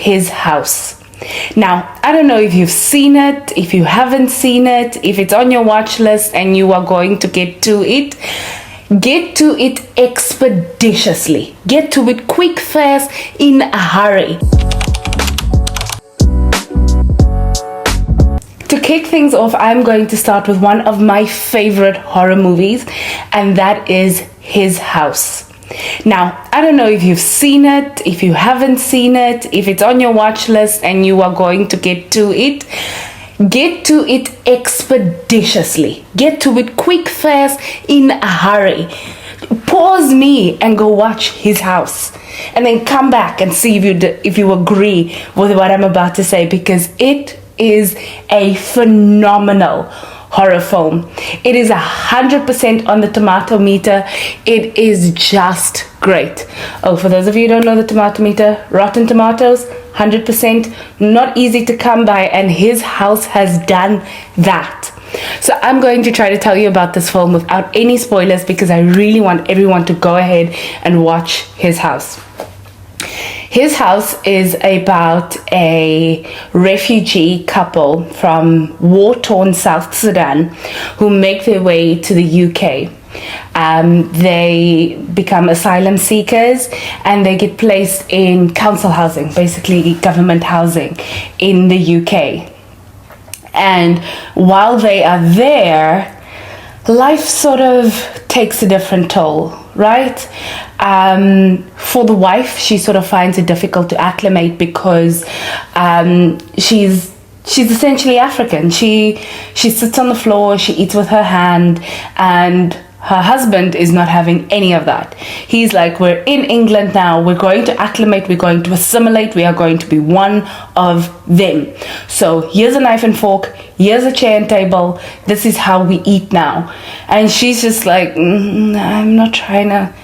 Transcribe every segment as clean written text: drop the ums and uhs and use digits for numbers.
His House. Now, I don't know if you've seen it, if you haven't seen it, if it's on your watch list and you are going to get to it expeditiously. Get to it quick, fast, in a hurry. To kick things off, I'm going to start with one of my favorite horror movies, and that is His House. Now, I don't know if you've seen it, if you haven't seen it, if it's on your watch list and you are going to get to it expeditiously. Get to it quick, fast, in a hurry. Pause me and go watch His House, and then come back and see if you agree with what I'm about to say, because it is a phenomenal horror film. It is 100% on the tomato meter. It is just great. Oh, for those of you who don't know the tomato meter, Rotten Tomatoes, 100%, not easy to come by, and His House has done that. So I'm going to try to tell you about this film without any spoilers, because I really want everyone to go ahead and watch His House. His House is about a refugee couple from war-torn South Sudan who make their way to the UK. They become asylum seekers and they get placed in council housing, basically government housing in the UK. And while they are there, life sort of takes a different toll, right? For the wife, she sort of finds it difficult to acclimate because she's essentially African. She sits on the floor, she eats with her hand, and her husband is not having any of that. He's like, we're in England now, we're going to acclimate, we're going to assimilate, we are going to be one of them. So here's a knife and fork, here's a chair and table, this is how we eat now. And she's just like, I'm not trying to,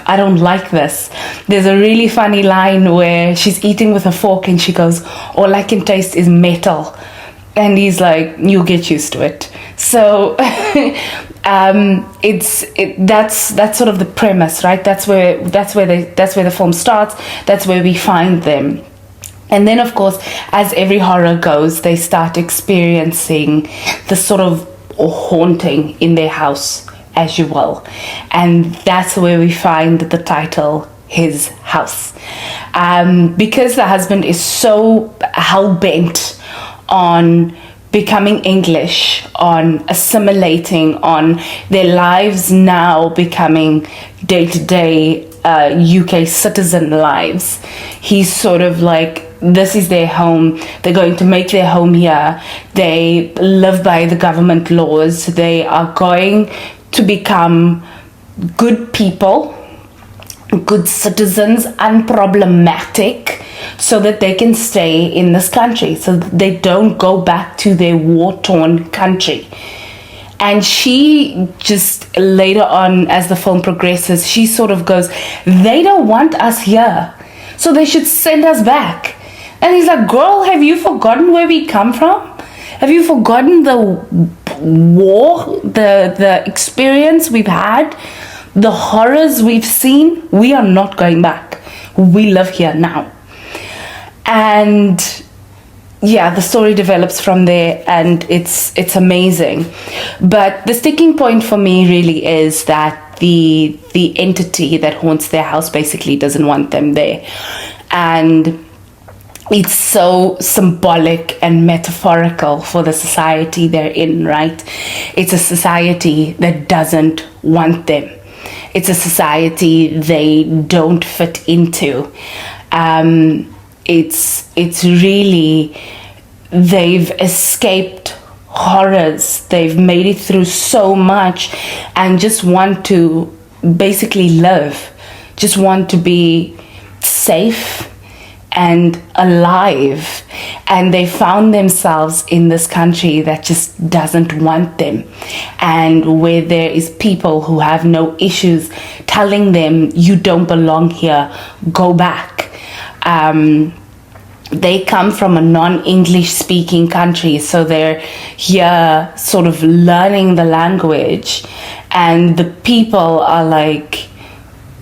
I don't like this. There's a really funny line where she's eating with a fork and she goes, all I can taste is metal. And he's like, you get used to it. So that's sort of the premise, right? That's where the film starts. That's where we find them. And then, of course, as every horror goes, they start experiencing the sort of haunting in their house, as you will. And that's where we find the title, His House. Because the husband is so hell-bent on becoming English, on assimilating, on their lives now becoming day-to-day UK citizen lives. He's sort of like, this is their home, they're going to make their home here, they live by the government laws, they are going to become good people, good citizens, unproblematic, so that they can stay in this country, so that they don't go back to their war-torn country. And she just later on, as the film progresses, she sort of goes, they don't want us here, so they should send us back. And he's like, girl, have you forgotten where we come from? Have you forgotten the war, the experience we've had, the horrors we've seen? We are not going back. We live here now. And yeah, the story develops from there, and it's amazing. But the sticking point for me really is that the entity that haunts their house basically doesn't want them there. And it's so symbolic and metaphorical for the society they're in, right? It's a society that doesn't want them. It's a society they don't fit into. It's really, they've escaped horrors, they've made it through so much, and just want to basically live, just want to be safe and alive. And they found themselves in this country that just doesn't want them, and where there is people who have no issues telling them, you don't belong here, go back. They come from a non-English speaking country, so they're here sort of learning the language, and the people are like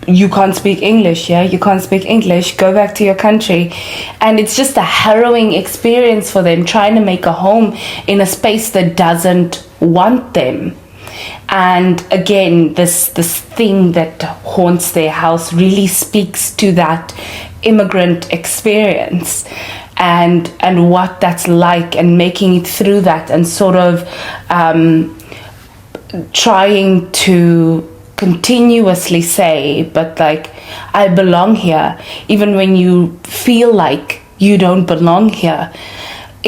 you can't speak English, yeah? You can't speak English, go back to your country. And it's just a harrowing experience for them, trying to make a home in a space that doesn't want them. And again, this thing that haunts their house really speaks to that immigrant experience and what that's like, and making it through that, and sort of trying to continuously say, but like, I belong here, even when you feel like you don't belong here.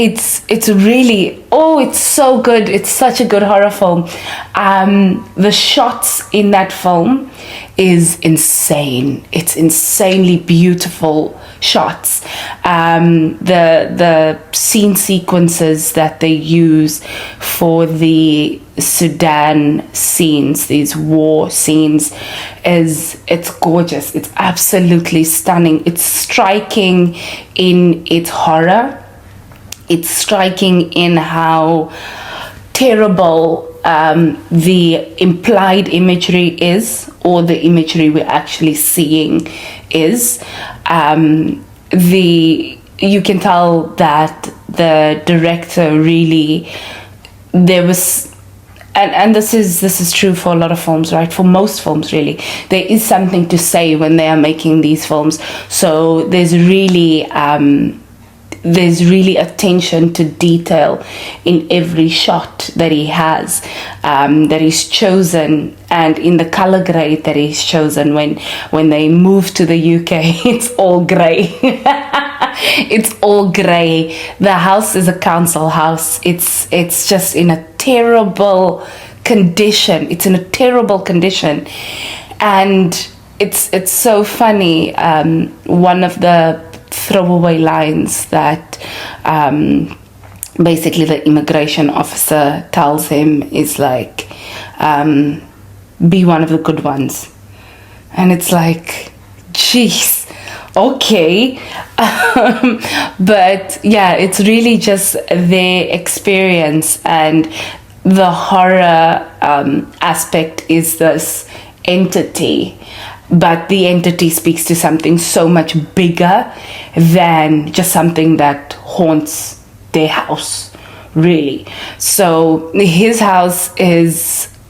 It's really, oh, it's so good. It's such a good horror film. The shots in that film is insane. It's insanely beautiful shots. The scene sequences that they use for the Sudan scenes, these war scenes, it's gorgeous. It's absolutely stunning. It's striking in its horror. It's striking in how terrible the implied imagery is, or the imagery we're actually seeing is. You can tell that the director really, there was, and this is true for a lot of films, right? For most films, really, there is something to say when they are making these films. So there's really attention to detail in every shot that he has, that he's chosen, and in the color grade that he's chosen. When they move to the UK, it's all grey. It's all grey. The house is a council house. It's just in a terrible condition. It's in a terrible condition, and it's so funny. One of the throwaway lines that basically the immigration officer tells him is like, be one of the good ones. And it's like, jeez, okay. But yeah, it's really just their experience, and the horror aspect is this entity, but the entity speaks to something so much bigger than just something that haunts their house, really. So his house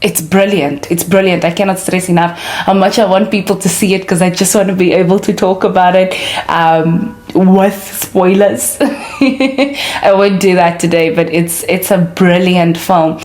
it's brilliant. It's brilliant. I cannot stress enough how much I want people to see it, because I just want to be able to talk about it with spoilers. I won't do that today, but it's a brilliant film.